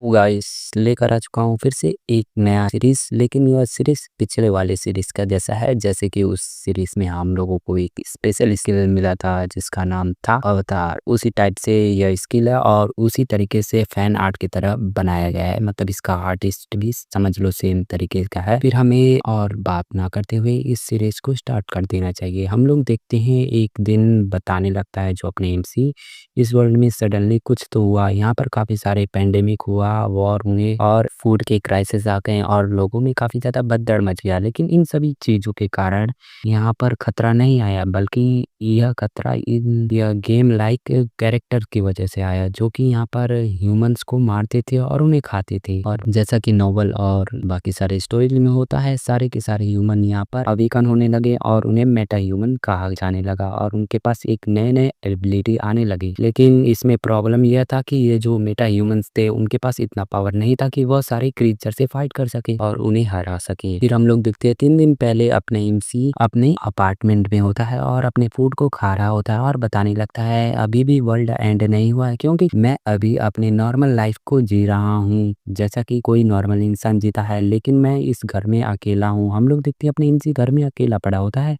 Guys लेकर आ चुका हूँ फिर से एक नया सीरीज। लेकिन यह सीरीज पिछले वाले सीरीज का जैसा है, जैसे कि उस सीरीज में हम लोगों को एक स्पेशल स्किल मिला था जिसका नाम था अवतार। उसी टाइप से यह स्किल है और उसी तरीके से फैन आर्ट की तरह बनाया गया है। मतलब इसका आर्टिस्ट भी समझ लो सेम तरीके का है। फिर हमें और बात ना करते हुए इस सीरीज को स्टार्ट कर देना चाहिए। हम लोग देखते हैं एक दिन बताने लगता है जो अपने एमसी, इस वर्ल्ड में सडनली कुछ तो हुआ। यहाँ पर काफ़ी सारे पैंडेमिक हुआ, वॉर हुए और फूड के क्राइसिस आ गए और लोगों में काफ़ी ज़्यादा भगदड़ मच गया। लेकिन इन सभी चीज़ों के कारण यहाँ पर खतरा नहीं आया, बल्कि यह खतरा इन यह गेम लाइक कैरेक्टर की वजह से आया, जो कि यहाँ पर ह्यूमंस को मारते थे और उन्हें खाते थे। और जैसा कि नोवेल और बाकी सारे स्टोरी में होता है, सारे के सारे ह्यूमन यहाँ पर अवेकन होने लगे और उन्हें मेटा ह्यूमन कहा जाने लगा और उनके पास एक नए नए एबिलिटी आने लगी। लेकिन इसमें प्रॉब्लम यह था कि ये जो मेटा ह्यूमंस थे उनके पास इतना पावर नहीं था कि वह सारे क्रीचर से फाइट कर सके और उन्हें हरा सके। फिर हम लोग देखते हैं 3 दिन पहले अपने एमसी अपने अपार्टमेंट में होता है और अपने फूड को खा रहा होता है और बताने लगता है अभी भी वर्ल्ड एंड नहीं हुआ है, क्योंकि मैं अभी अपने नॉर्मल लाइफ को जी रहा हूँ जैसा कि कोई नॉर्मल इंसान जीता है। लेकिन मैं इस घर में अकेला हूँ। हम लोग देखते हैं अपने एमसी घर में अकेला पड़ा होता है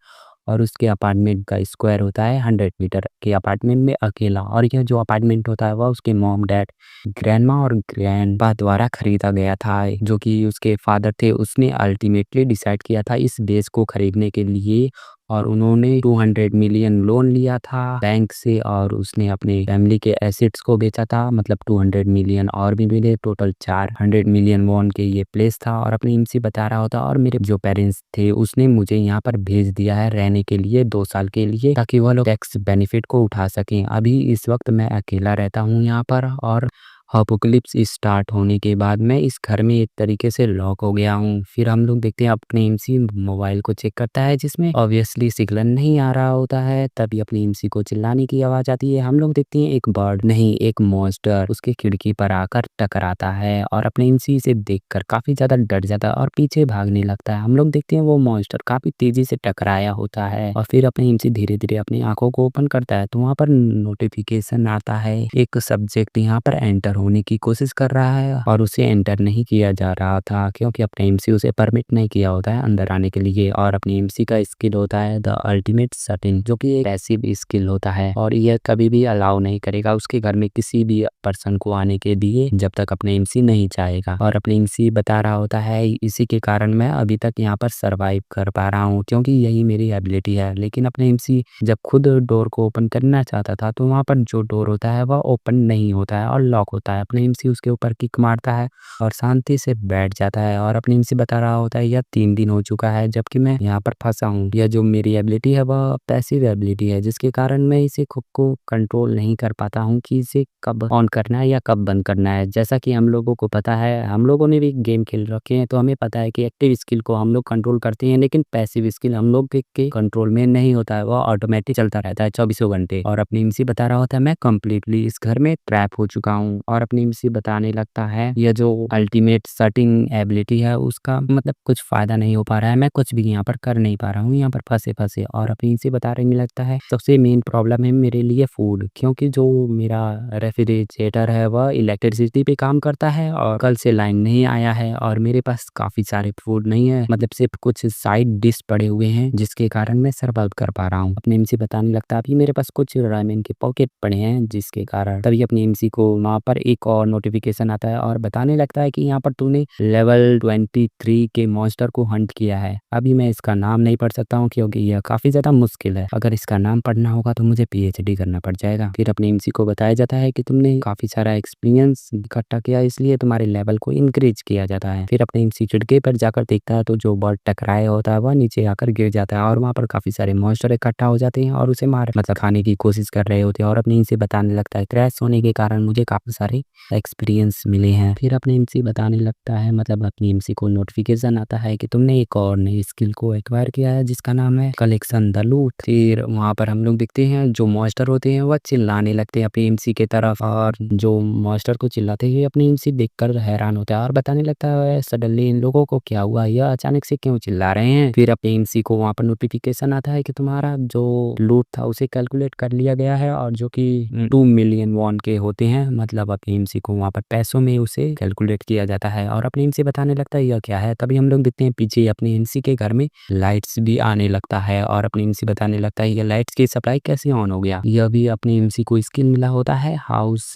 और उसके अपार्टमेंट का स्क्वायर होता है 100 मीटर के अपार्टमेंट में अकेला। और यह जो अपार्टमेंट होता है वह उसके मॉम डैड, ग्रैंडमा और ग्रैंडपा द्वारा खरीदा गया था, जो कि उसके फादर थे। उसने अल्टीमेटली डिसाइड किया था इस बेस को खरीदने के लिए और उन्होंने 200 मिलियन लोन लिया था बैंक से और उसने अपने फैमिली के एसेट्स को बेचा था। मतलब 200 मिलियन और भी मिले, टोटल 400 मिलियन वॉन के ये प्लेस था। और अपने एमसी बता रहा होता और मेरे जो पेरेंट्स थे उसने मुझे यहाँ पर भेज दिया है रहने के लिए 2 साल के लिए, ताकि वह लोग टैक्स बेनिफिट को उठा सकें। अभी इस वक्त मैं अकेला रहता हूँ यहाँ पर और अपोकलिप्स स्टार्ट होने के बाद मैं इस घर में एक तरीके से लॉक हो गया हूँ। फिर हम लोग देखते हैं अपने एमसी मोबाइल को चेक करता है जिसमें ऑब्वियसली सिग्नल नहीं आ रहा होता है। तभी अपने एमसी को चिल्लाने की आवाज आती है। हम लोग देखते हैं एक बर्ड नहीं एक मॉन्स्टर उसके खिड़की पर आकर टकराता है और अपने एमसी से देखकर काफी ज्यादा डर जाता है और पीछे भागने लगता है। हम लोग देखते हैं वो मॉन्स्टर काफी तेजी से टकराया होता है और फिर अपने एमसी धीरे धीरे अपनी आंखों को ओपन करता है तो वहाँ पर नोटिफिकेशन आता है एक सब्जेक्ट यहाँ पर एंटर होने की कोशिश कर रहा है और उसे एंटर नहीं किया जा रहा था क्योंकि अपने एमसी उसे परमिट नहीं किया होता है अंदर आने के लिए। और अपने एमसी का स्किल होता है द अल्टीमेट शटिंग, जो कि एक पैसिव स्किल होता है और यह कभी भी अलाउ नहीं करेगा उसके घर में किसी भी पर्सन को आने के लिए जब तक अपने एमसी नहीं चाहेगा। और अपने एमसी बता रहा होता है इसी के कारण मैं अभी तक यहाँ पर सरवाइव कर पा रहा हूँ क्योंकि यही मेरी एबिलिटी है। लेकिन अपने एमसी जब खुद डोर को ओपन करना चाहता था तो वहाँ पर जो डोर होता है वह ओपन नहीं होता है और लॉक होता है। अपने एमसी उसके ऊपर किक मारता है और शांति से बैठ जाता है और अपने एमसी बता रहा होता है यह 3 दिन हो चुका है जबकि मैं यहाँ पर फंसा हूँ। यह जो मेरी एबिलिटी है वह पैसिव एबिलिटी है जिसके कारण मैं इसे खुद को कंट्रोल नहीं कर पाता हूँ कि इसे कब ऑन करना है या कब बंद करना है। जैसा कि हम लोगों को पता है, हम लोगों ने भी गेम खेल रखे हैं तो हमें पता है कि एक्टिव स्किल को हम लोग कंट्रोल करते हैं लेकिन पैसिव स्किल हम लोग के कंट्रोल में नहीं होता है, वह ऑटोमेटिक चलता रहता है 24 घंटे। और अपनी एमसी बता रहा होता है मैं कंप्लीटली इस घर में ट्रैप हो चुका हूँ। और अपनी एमसी बताने लगता है यह जो अल्टीमेट शटिंग एबिलिटी है उसका मतलब कुछ फायदा नहीं हो पा रहा है, मैं कुछ भी यहाँ पर कर नहीं पा रहा हूँ यहाँ पर फंसे फंसे। और अपनी एमसी बता रही लगता है सबसे मेन प्रॉब्लम है मेरे लिए फूड, क्योंकि जो मेरा रेफ्रिजरेटर है वह इलेक्ट्रिसिटी पे काम करता है और कल से लाइन नहीं आया है और मेरे पास काफी सारे फूड नहीं है, मतलब सिर्फ कुछ साइड डिश पड़े हुए हैं जिसके कारण मैं सर्वाइव कर पा रहा हूँ। अपने एमसी बताने लगता है अभी मेरे पास कुछ रामेन के पॉकेट पड़े हैं जिसके कारण। तभी अपनी एमसी को वहाँ पर एक और नोटिफिकेशन आता है और बताने लगता है कि यहाँ पर तूने लेवल 23 के मॉन्स्टर को हंट किया है। अभी मैं इसका नाम नहीं पढ़ सकता हूँ क्योंकि यह काफी ज्यादा मुश्किल है, अगर इसका नाम पढ़ना होगा तो मुझे पीएचडी करना पड़ जाएगा। फिर अपने एमसी को बताया जाता है कि तुमने काफी सारा एक्सपीरियंस इकट्ठा किया इसलिए तुम्हारे लेवल को इंक्रीज किया जाता है। फिर अपने एमसी खिड़की पर जाकर देखता है तो जो बर्ड टकराया होता है वह नीचे आकर गिर जाता है और वहाँ पर काफी सारे मॉन्स्टर इकट्ठा हो जाते हैं और उसे मतलब खाने की कोशिश कर रहे होते हैं। और अपने इनसे बताने लगता है क्रैश होने के कारण मुझे काफी सारे एक्सपीरियंस मिले हैं। फिर अपने एमसी बताने लगता है मतलब अपनी एमसी को नोटिफिकेशन आता है कि तुमने एक और नई स्किल को एक्वायर किया है जिसका नाम है कलेक्शन द लूट। फिर वहाँ पर हम लोग देखते हैं जो मॉन्स्टर होते हैं वह चिल्लाने लगते हैं अपनी एमसी के तरफ और जो मॉन्स्टर को चिल्लाते हैं अपनी एमसी देखकर हैरान होता है और बताने लगता है सडनली इन लोगों को क्या हुआ, यह अचानक से क्यों चिल्ला रहे हैं। फिर अपनी एमसी को वहाँ पर नोटिफिकेशन आता है कि तुम्हारा जो लूट था उसे कैलकुलेट कर लिया गया है और जो कि 2 मिलियन वॉन के होते हैं, मतलब अब अपने एमसी को वहाँ पर पैसों में उसे कैलकुलेट किया जाता है और अपने एमसी बताने लगता है यह क्या है। तभी हम लोग देखते हैं पीछे अपने एमसी के घर में लाइट्स भी आने लगता है और अपने एमसी बताने लगता है ये लाइट्स की सप्लाई कैसे ऑन हो गया। यह भी अपने एमसी को स्किल मिला होता है हाउस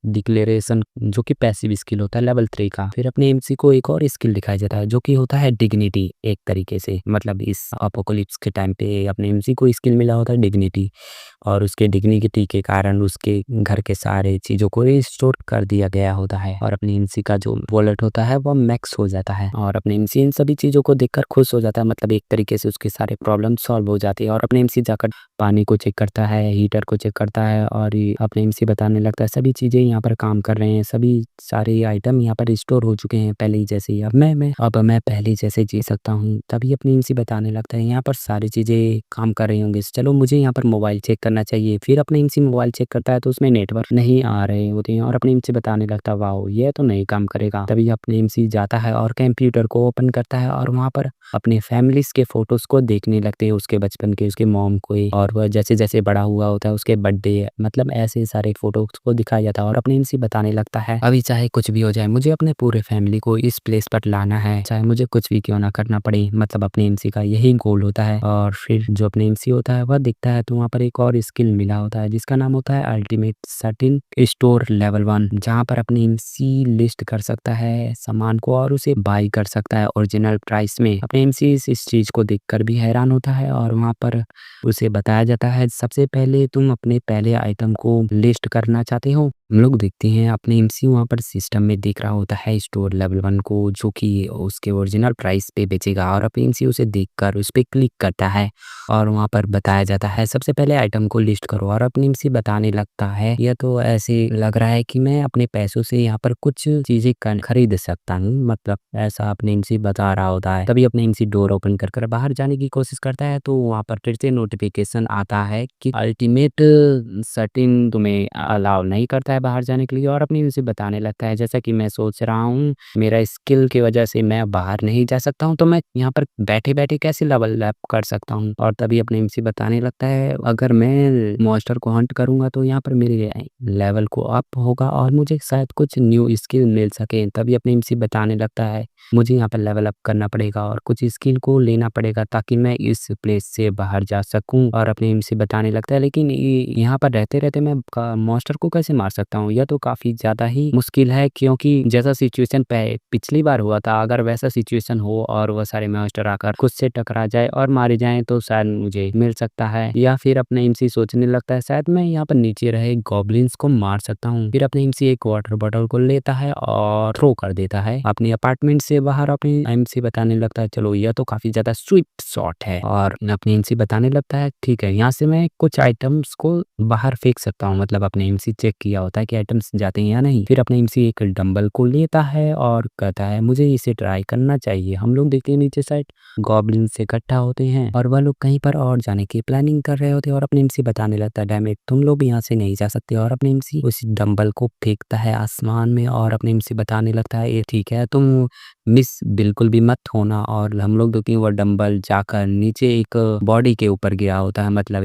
डिक्लेरेशन, जो कि पैसिव स्किल होता है लेवल 3 का। फिर अपने एमसी को एक और स्किल दिखाया जाता है जो कि होता है डिग्निटी। एक तरीके से मतलब इस अपोकोलिप्स के टाइम पे अपने एमसी को स्किल मिला होता है डिग्निटी और उसके डिग्निटी के कारण उसके घर के सारे चीज़ों को रिस्टोर कर दिया गया होता है और अपने एमसी का जो वॉलेट होता है वो मैक्स हो जाता है और अपने एमसी इन सभी चीज़ों को देखकर खुश हो जाता है। मतलब एक तरीके से उसके सारे प्रॉब्लम सॉल्व हो जाते हैं और अपने एमसी जाकर पानी को चेक करता है, हीटर को चेक करता है और ये अपने एमसी बताने लगता है सभी चीज़ें यहाँ पर काम कर रहे हैं, सभी सारे आइटम यहाँ पर रिस्टोर हो चुके हैं पहले ही जैसे ही। अब मैं पहले जैसे जी सकता हूँ। तभी अपनी एमसी बताने लगता है यहाँ पर सारी चीज़ें काम कर रही होंगी, चलो मुझे यहाँ पर मोबाइल चेक करना चाहिए। फिर अपने एमसी मोबाइल चेक करता है तो उसमें नेटवर्क नहीं आ रहे होते हैं और अपने एमसी बताने लगता है वाओ ये तो नहीं काम करेगा। तभी अपने एमसी जाता है और कंप्यूटर को ओपन करता है और वहाँ पर अपने फैमिलीज़ के फ़ोटोज़ को देखने लगते हैं, उसके बचपन के, उसके मॉम को और वह जैसे-जैसे बड़ा हुआ होता है उसके बर्थडे मतलब ऐसे सारे फ़ोटोज़ को दिखाया जाता है और अपने एमसी बताने लगता है अभी चाहे कुछ भी हो जाए मुझे अपने पूरे फैमिली को इस प्लेस पर लाना है, चाहे मुझे कुछ भी क्यों ना करना पड़े। मतलब अपने एमसी का यही गोल होता है और फिर जो अपने एमसी होता है वह दिखता है तो वहाँ पर एक और स्किल मिला होता है जिसका नाम होता है अल्टीमेट सर्टेन स्टोर लेवल 1, जहाँ पर अपने एमसी लिस्ट कर सकता है सामान को और उसे बाई कर सकता है ओरिजिनल प्राइस में। अपने एमसी इस चीज़ को देखकर भी हैरान होता है और वहाँ पर उसे बताया जाता है सबसे पहले तुम अपने पहले आइटम को लिस्ट करना चाहते हो। हम लोग देखते हैं अपने एमसी वहाँ पर सिस्टम में देख रहा होता है स्टोर लेवल 1 को जो कि उसके ओरिजिनल प्राइस पे बेचेगा और अपने एमसी उसे देखकर उस पे क्लिक करता है और वहाँ पर बताया जाता है सबसे पहले आइटम को लिस्ट करो और अपने एमसी बताने लगता है यह तो ऐसे लग रहा है कि मैं अपने पैसों से यहाँ पर कुछ चीज़ें खरीद सकता हूँ, मतलब ऐसा अपने एमसी बता रहा होता है। तभी अपने एमसी डोर ओपन कर बाहर जाने की कोशिश करता है तो वहाँ पर फिर से नोटिफिकेशन आता है कि अल्टीमेट सर्टेन तुम्हें अलाउ नहीं करता है बाहर जाने के लिए और अपनी एमसी बताने लगता है जैसा कि मैं सोच रहा हूँ मेरा स्किल की वजह से मैं बाहर नहीं जा सकता हूँ तो मैं यहाँ पर बैठे-बैठे कैसे लेवल अप कर सकता हूँ। और तभी अपने एमसी बताने लगता है अगर मैं मॉन्स्टर को हंट करूँगा तो यहाँ पर मेरे लेवल को अप होगा और मुझे शायद कुछ न्यू स्किल मिल सके। तभी अपने एमसी बताने लगता है मुझे यहाँ पर लेवल अप करना पड़ेगा और कुछ स्किल को लेना पड़ेगा ताकि मैं इस प्लेस से बाहर जा सकूं। और अपने एमसी बताने लगता है लेकिन यहाँ पर रहते-रहते मैं मॉन्स्टर को कैसे मार सकता हूँ, यह तो काफ़ी ज़्यादा ही मुश्किल है क्योंकि जैसा सिचुएशन पिछली बार हुआ था अगर वैसा सिचुएशन हो और वह सारे मॉन्स्टर आकर खुद से टकरा जाए और मारे जाएँ तो शायद मुझे मिल सकता है। या फिर अपने एमसी सोचने लगता है शायद मैं यहाँ पर नीचे रहे गॉब्लिन्स को मार सकता हूँ। फिर अपने एमसी एक वाटर बॉटल को लेता है और थ्रो कर देता है अपने अपार्टमेंट से बाहर। अपनी एमसी बताने लगता है चलो यह तो काफ़ी ज़्यादा स्विफ्ट शॉट है और अपनी एमसी बताने लगता है ठीक है यहाँ से मैं कुछ आइटम्स को बाहर फेंक सकता हूँ। मतलब अपने एमसी चेक किया होता है कि आइटम्स जाते हैं या नहीं। फिर अपने एमसी एक डंबल को लेता है और कहता है मुझे इसे ट्राई करना चाहिए। हम लोग देखते हैं नीचे साइड गॉब्लिन से इकट्ठा होते हैं और वह लोग कहीं पर और जाने की प्लानिंग कर रहे होते हैं और अपने एमसी बताने लगता है डैम इट तुम लोग यहाँ से नहीं जा सकते। और अपने एमसी उस डंबल को फेंकता है आसमान में और अपने एमसी बताने लगता है ये ठीक है तुम मिस बिल्कुल भी मत होना। और हम लोग देखते हैं वो डंबल जाकर नीचे एक बॉडी के ऊपर गिरा होता है, मतलब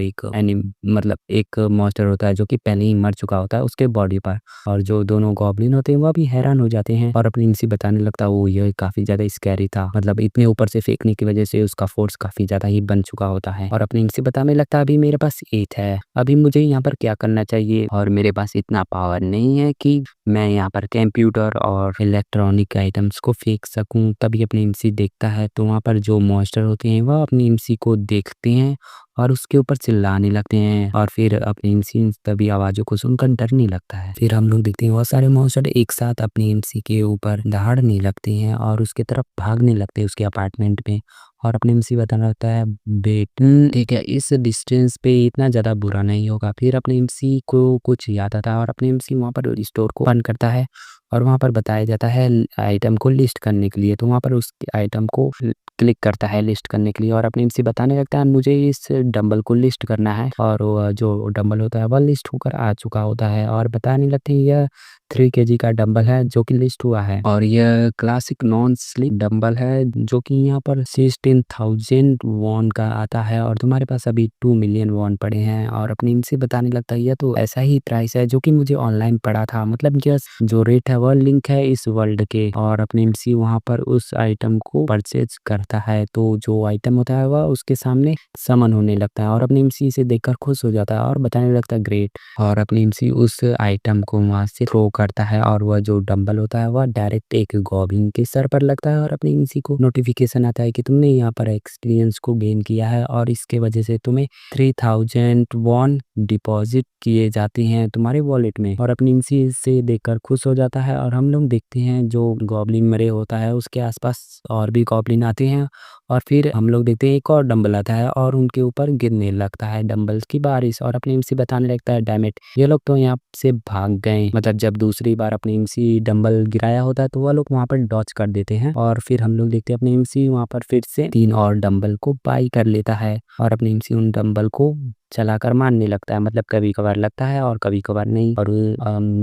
एक मॉन्स्टर होता है जो कि पहले ही मर चुका होता है उसके बॉडी पर। और जो दोनों गॉब्लिन होते हैं वो भी हैरान हो जाते हैं और अपनी एमसी बताने लगता है वो ये काफी ज्यादा स्कैरी था, मतलब इतने ऊपर से फेंकने की वजह से उसका फोर्स काफी ज्यादा ही बन चुका होता है। और अपनी एमसी बताने लगता है अभी मेरे पास 8 है, अभी मुझे यहाँ पर क्या करना चाहिए और मेरे पास इतना पावर नहीं है कि मैं यहाँ पर कंप्यूटर और इलेक्ट्रॉनिक आइटम्स को फेंक सकूं। तभी अपनी एमसी देखता है तो वहाँ पर जो मॉन्स्टर होते हैं वह अपनी एमसी को देखते हैं और उसके ऊपर चिल्लाने लगते हैं और फिर अपनी एमसी तभी आवाज़ों को सुनकर डरने लगता है। फिर हम लोग देखते हैं बहुत सारे मॉन्स्टर एक साथ अपनी एमसी के ऊपर दहाड़ने लगते हैं और उसके तरफ भागने लगते हैं उसके अपार्टमेंट में। और अपने एमसी बताना रहता है बेट ठीक है इस डिस्टेंस पे इतना ज़्यादा बुरा नहीं होगा। फिर अपने एमसी को कुछ याद आता है और अपने एमसी वहाँ पर स्टोर को बंद करता है और वहाँ पर बताया जाता है आइटम को लिस्ट करने के लिए। तो वहाँ पर उस आइटम को क्लिक करता है लिस्ट करने के लिए और अपनी एमसी बताने लगता है मुझे इस डंबल को लिस्ट करना है और वो जो डंबल होता है वह लिस्ट होकर आ चुका होता है और बताने लगते हैं यह 3 केजी का डंबल है जो कि लिस्ट हुआ है और यह क्लासिक नॉन स्लिप डंबल है जो कि यहाँ पर 16,000 वॉन का आता है और तुम्हारे पास अभी 2 मिलियन वॉन पड़े हैं और अपनी इनसे बताने लगता है यह तो ऐसा ही प्राइस है जो कि मुझे ऑनलाइन पड़ा था, मतलब यह जो रेट है वह लिंक है इस वर्ल्ड के और अपनी एमसी वहाँ पर उस आइटम को परचेज करता है तो जो आइटम होता है वह उसके सामने समन होने लगता है और अपनी एमसी इसे देखकर खुश हो जाता है और बताने लगता है ग्रेट और अपनी एमसी उस आइटम को वहाँ से थ्रो करता है और वह जो डंबल होता है वह डायरेक्ट एक गॉब्लिन के सर पर लगता है और अपनी एमसी को नोटिफिकेशन आता है कि तुमने यहाँ पर एक्सपीरियंस को गेन किया है और इसके वजह से तुम्हें 3000 वॉन डिपॉजिट किए जाते हैं तुम्हारे वॉलेट में और अपनी एमसी से देखकर खुश हो जाता है और हम लोग देखते हैं जो गॉब्लिन मरे होता है उसके आसपास और भी गॉब्लिन आते हैं और फिर हम लोग देखते हैं एक और डंबल आता है और उनके ऊपर गिरने लगता है डंबल्स की बारिश और अपनी एमसी बताने लगता है डैम इट ये लोग तो यहाँ से भाग गए, मतलब जब दूसरी बार अपनी एमसी डंबल गिराया होता है तो वह लोग वहाँ पर डॉच कर देते हैं और फिर हम लोग देखते हैं अपनी एमसी वहाँ पर फिर से 3 और डंबल को बाई कर लेता है और अपनी एमसी उन डंबल को चलाकर मारने लगता है, मतलब कभी कभार लगता है और कभी कभार नहीं और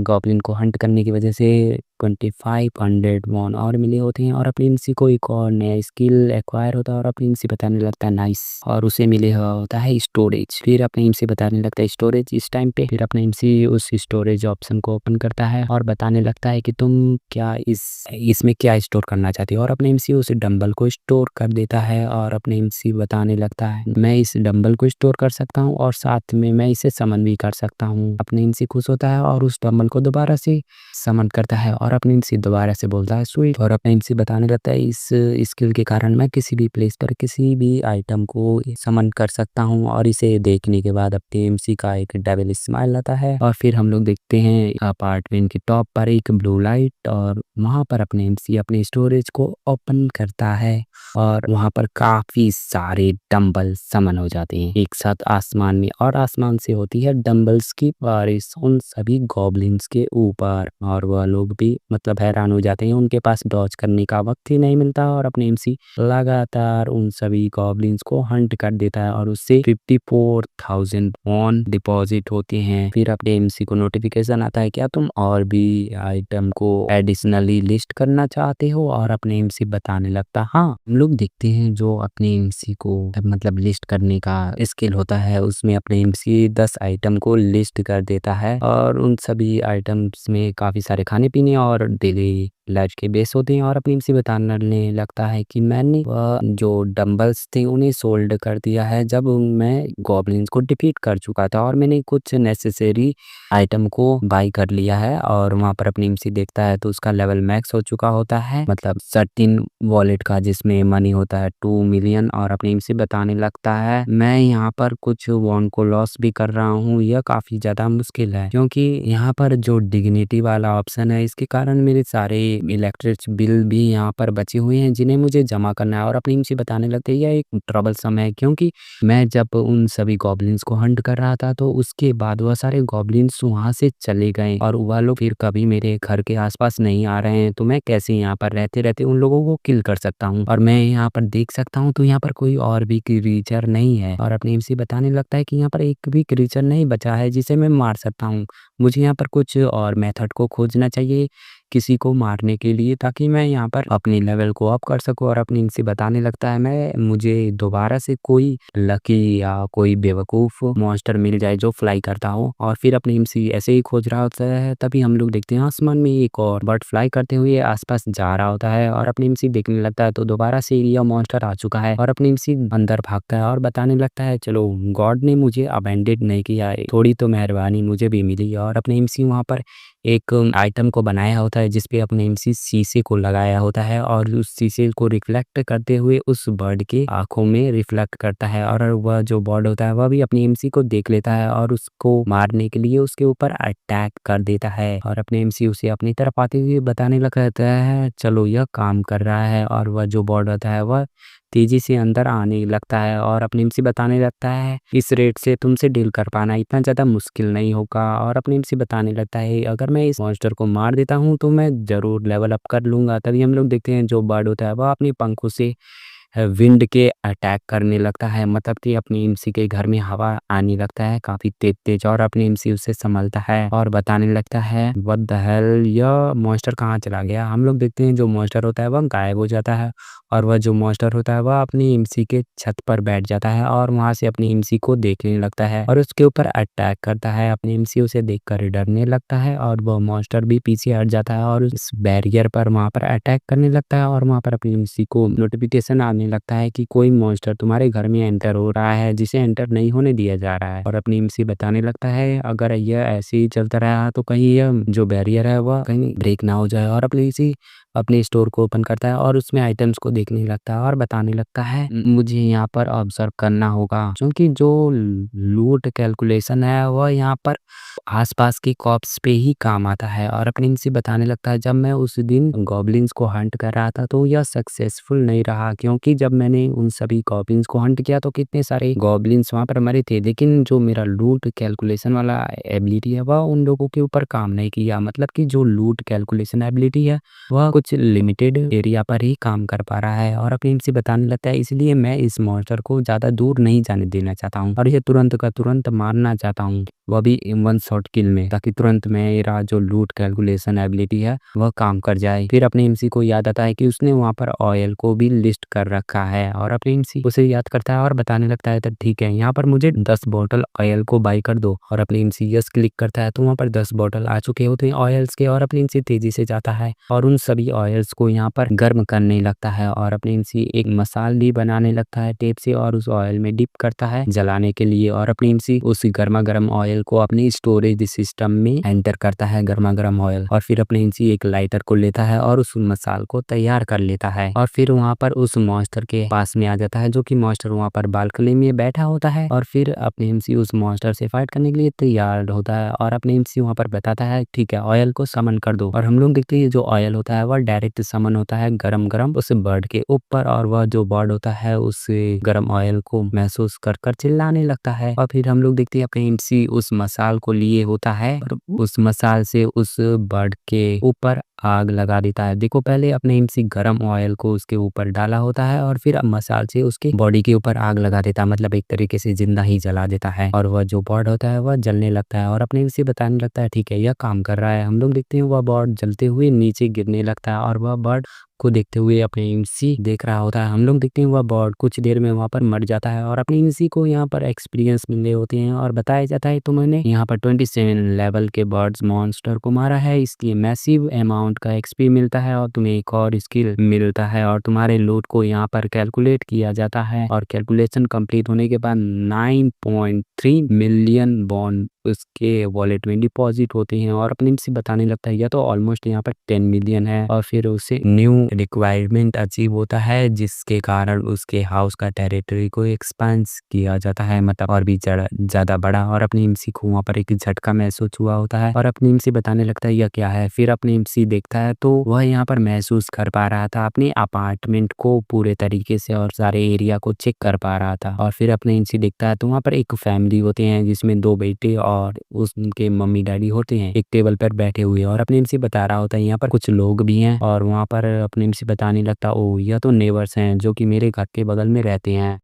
गॉब्लिन को हंट करने की वजह से 2500 वॉन और मिले होते हैं और अपनी एमसी को एक और नया स्किल एक्वायर होता है और अपनी एमसी बताने लगता है नाइस और उसे मिले हुआ होता है स्टोरेज। फिर अपनी एमसी बताने लगता है स्टोरेज इस टाइम पे फिर अपनी एमसी उस स्टोरेज ऑप्शन को ओपन करता है और बताने लगता है कि तुम क्या इसमें क्या स्टोर करना चाहती हो और अपने एमसी उस डंबल को स्टोर कर देता है और अपने एमसी बताने लगता है मैं इस डंबल को स्टोर कर सकता हूँ और साथ में मैं इसे समन भी कर सकता हूँ। अपने एमसी खुश होता है और उस डंबल को दोबारा से समन करता है और अपने एमसी दोबारा से बोलता है स्वीट और अपने एमसी बताने लगता है इस स्किल के कारण मैं किसी भी प्लेस पर किसी भी आइटम को समन कर सकता हूँ और इसे देखने के बाद अपने एमसी का एक डेविल स्माइल आता है और फिर हम लोग देखते हैं अपार्टमेंट के टॉप पर एक ब्लू लाइट और वहां पर अपने एमसी अपने स्टोरेज को ओपन करता है और वहां पर काफी सारे डंबल समन हो जाते हैं एक साथ आसमान में और आसमान से होती है डंबल्स की बारिश उन सभी गॉब्लिन्स के ऊपर और वह लोग भी मतलब हैरान हो जाते हैं, उनके पास डॉज करने का वक्त ही नहीं मिलता और अपने एमसी लगातार उन सभी गॉब्लिन्स को हंट कर देता है और उससे 54,000 वॉन डिपॉजिट होते हैं। फिर अपने एमसी को नोटिफिकेशन आता है क्या तुम और भी आइटम को एडिशनली लिस्ट करना चाहते हो और अपने एमसी बताने लगता हाँ। हम लोग देखते हैं जो अपने एमसी को मतलब लिस्ट करने का स्किल होता है उसमें अपने एमसी 10 आइटम को लिस्ट कर देता है और उन सभी आइटम्स में काफी सारे खाने पीने और डेली लाइफ के बेस होते हैं और अपनी एमसी बताने लगता है कि मैंने वह जो डंबल्स थे उन्हें सोल्ड कर दिया है जब मैं गॉब्लिन्स को डिफीट कर चुका था और मैंने कुछ नेसेसरी आइटम को बाई कर लिया है और वहाँ पर अपनी एमसी देखता है तो उसका लेवल मैक्स हो चुका होता है, मतलब 13 वॉलेट का जिसमें मनी होता है 2 मिलियन और अपनी एमसी बताने लगता है मैं यहाँ पर कुछ वॉन को लॉस भी कर रहा हूँ, यह काफी ज्यादा मुश्किल है क्योंकि यहाँ पर जो डिग्निटी वाला ऑप्शन है इसके कारण मेरे सारे इलेक्ट्रिक बिल भी यहाँ पर बचे हुए हैं जिन्हें मुझे जमा करना है और अपनी एमसी बताने लगते हैं यह एक ट्रबल समय है क्योंकि मैं जब उन सभी गॉब्लिन्स को हंट कर रहा था तो उसके बाद वह सारे गॉब्लिन्स वहां से चले गए और वह लोग फिर कभी मेरे घर के आसपास नहीं आ रहे हैं तो मैं कैसे यहाँ पर रहते रहते उन लोगों को किल कर सकता हूँ और मैं यहाँ पर देख सकता हूँ तो यहाँ पर कोई और भी क्रीचर नहीं है और अपनी एमसी बताने लगता है कि यहाँ पर एक भी क्रीचर नहीं बचा है जिसे मैं मार सकता हूँ, मुझे यहाँ पर कुछ और मेथड को खोजना चाहिए किसी को मारने के लिए ताकि मैं यहाँ पर अपनी लेवल को अप कर सकूं और अपनी इनसे बताने लगता है मुझे दोबारा से कोई लकी या कोई बेवकूफ़ मॉन्स्टर मिल जाए जो फ्लाई करता हो और फिर अपनी इमसी ऐसे ही खोज रहा होता है तभी हम लोग देखते हैं आसमान में एक और बर्ड फ्लाई करते हुए आसपास जा रहा होता है और अपनी इमसी देखने लगता है तो दोबारा से एरिया मॉन्स्टर आ चुका है और अपनी इमसी अंदर भागता है और बताने लगता है चलो गॉड ने मुझे अबेंडेड नहीं किया, थोड़ी तो मेहरबानी मुझे भी मिली और अपनी इमसी वहाँ पर एक आइटम को बनाया होता है जिसपे अपने एमसी शीशे को लगाया होता है और उस शीशे को रिफ्लेक्ट करते हुए उस बर्ड के आंखों में रिफ्लेक्ट करता है और वह जो बर्ड होता है वह भी अपनी एमसी को देख लेता है और उसको मारने के लिए उसके ऊपर अटैक कर देता है और अपने एमसी उसे अपनी तरफ आते हुए बताने लगता है चलो यह काम कर रहा है और वह जो बर्ड होता है वह तेजी से अंदर आने लगता है और अपनी एमसी बताने लगता है इस रेट से तुमसे डील कर पाना इतना ज़्यादा मुश्किल नहीं होगा और अपनी एमसी बताने लगता है अगर मैं इस मॉन्स्टर को मार देता हूँ तो मैं ज़रूर लेवल अप कर लूँगा। तभी हम लोग देखते हैं जो बर्ड होता है वह अपने पंखों से विंड के अटैक करने लगता है, मतलब कि अपनी एमसी के घर में हवा आने लगता है काफ़ी तेज़-तेज़, और अपनी एमसी उसे संभलता है और बताने लगता है व्हाट द हेल, यह मॉन्स्टर कहाँ चला गया। हम लोग देखते हैं जो मॉन्स्टर होता है वह गायब हो जाता है, और वह जो मॉन्स्टर होता है वह अपनी एमसी के छत पर बैठ जाता है और वहाँ से अपनी एमसी को देखने लगता है और उसके ऊपर अटैक करता है। अपनी एमसी उसे देखकर डरने लगता है और वह मॉन्स्टर भी पीछे हट जाता है और उस बैरियर पर वहाँ पर अटैक करने लगता है, और वहाँ पर अपनी एमसी को नोटिफिकेशन आने लगता है कि कोई मॉन्स्टर तुम्हारे घर में एंटर हो रहा है, जिसे एंटर नहीं होने दिया जा रहा है। और अपनी एमसी बताने लगता है अगर यह ऐसे ही चलता रहा तो कहीं यह जो बैरियर है वह कहीं ब्रेक ना हो जाए, और अपनी एमसी अपने स्टोर को ओपन करता है और उसमें आइटम्स को देखने लगता है और बताने लगता है मुझे यहाँ पर ऑब्जर्व करना होगा, क्योंकि जो लूट कैलकुलेशन है वह यहाँ पर आसपास के कॉप्स पे ही काम आता है। और अपनी एमसी बताने लगता है जब मैं उस दिन गॉब्लिन्स को हंट कर रहा था तो यह सक्सेसफुल नहीं रहा, क्योंकि जब मैंने उन सभी गॉब्लिन्स को हंट किया तो कितने सारे गॉब्लिन्स वहाँ पर मरे थे, लेकिन जो मेरा लूट कैलकुलेशन वाला एबिलिटी है वह उन लोगों के ऊपर काम नहीं किया। मतलब कि जो लूट कैलकुलेशन एबिलिटी है वह कुछ लिमिटेड एरिया पर ही काम कर पा रहा है। और अपनी एमसी बताने लगता है इसलिए मैं इस मॉन्स्टर को ज़्यादा दूर नहीं जाने देना चाहता हूँ और ये तुरंत का तुरंत मारना चाहता हूँ, वह भी वन शॉट किल में, ताकि तुरंत मेरा जो लूट कैलकुलेशन एबिलिटी है वह काम कर जाए। फिर अपनी एमसी को याद आता है कि उसने वहाँ पर ऑयल को भी लिस्ट कर रखा है, और अपनी एमसी उसे याद करता है और बताने लगता है तो ठीक है यहाँ पर मुझे 10 बॉटल ऑयल को बाई कर दो। और अपनी एमसी यस क्लिक करता है तो वहाँ पर 10 बॉटल आ चुके होते हैं ऑयल्स के, और अपनी एमसी तेजी से जाता है और उन सभी ऑयल्स को यहाँ पर गर्म करने लगता है, और अपनी एमसी एक मसाल भी बनाने लगता है टेप से और उस ऑयल में डिप करता है जलाने के लिए। और अपनी एमसी उस गर्मा गर्म ऑयल को अपनी स्टोरेज सिस्टम में एंटर करता है गर्मा गर्म ऑयल, और फिर अपनी एमसी एक लाइटर को लेता है और उस मसाल को तैयार कर लेता है, और फिर वहाँ पर उस मॉन्स्टर के पास में आ जाता है, जो कि मॉन्स्टर वहाँ पर बालकनी में बैठा होता है। और फिर अपनी एमसी उस मॉन्स्टर से फाइट करने के लिए तैयार होता है, और अपनी एमसी वहाँ पर बताता है ठीक है ऑयल को समन कर दो। और हम लोग देखते हैं जो ऑयल होता है वह डायरेक्ट समन होता है गरम गरम उस बर्ड के ऊपर, और वह जो बर्ड होता है उस गरम ऑयल को महसूस कर कर चिल्लाने लगता है। और फिर हम लोग देखते हैं अपनी एमसी उस मसाल को लिए होता है और उस मसाल से उस बर्ड के ऊपर आग लगा देता है। देखो पहले अपने एमसी गरम ऑयल को उसके ऊपर डाला होता है और फिर मसाल से उसके बॉडी के ऊपर आग लगा देता है, मतलब एक तरीके से जिंदा ही जला देता है, और वह जो बॉड होता है वह जलने लगता है। और अपने एमसी बताने लगता है ठीक है यह काम कर रहा है। हम लोग देखते हैं वह बॉड जलते हुए नीचे गिरने लगता है, और वह बर्ड को देखते हुए अपने एमसी देख रहा होता है। हम लोग देखते हैं वह बर्ड कुछ देर में वहाँ पर मर जाता है, और अपने एमसी को यहाँ पर एक्सपीरियंस मिले होते हैं और बताया जाता है तो मैंने यहाँ पर 27 लेवल के बर्ड्स मॉन्स्टर को मारा है, इसलिए मैसिव अमाउंट का एक्सपी मिलता है और तुम्हें एक और स्किल मिलता है, और तुम्हारे लूट को यहाँ पर कैलकुलेट किया जाता है, और कैलकुलेशन कंप्लीट होने के बाद 9.3 मिलियन बॉन्ड उसके वॉलेट में डिपॉजिट होते हैं। और अपने से बताने लगता है या तो ऑलमोस्ट यहाँ पर 10 मिलियन है, और फिर उसे न्यू रिक्वायरमेंट अचीव होता है जिसके कारण उसके हाउस का टेरिटरी को एक्सपांड किया जाता है, मतलब और भी ज़्यादा बड़ा। और अपनी एमसी को वहाँ पर एक झटका महसूस हुआ होता है, और अपनी एमसी बताने लगता है यह क्या है। फिर अपनी एमसी देखता है तो वह यहाँ पर महसूस कर पा रहा था अपने अपार्टमेंट को पूरे तरीके से और सारे एरिया को चेक कर पा रहा था। और फिर अपने एमसी देखता है तो वहाँ पर एक फैमिली होते हैं जिसमें 2 बेटे और उसके मम्मी डैडी होते हैं एक टेबल पर बैठे हुए, और अपने एमसी बता रहा होता है यहाँ पर कुछ लोग भी हैं। और वहाँ पर अपने एमसी बताने लगता ओ यह तो नेबर्स हैं जो कि मेरे घर के बगल में रहते हैं।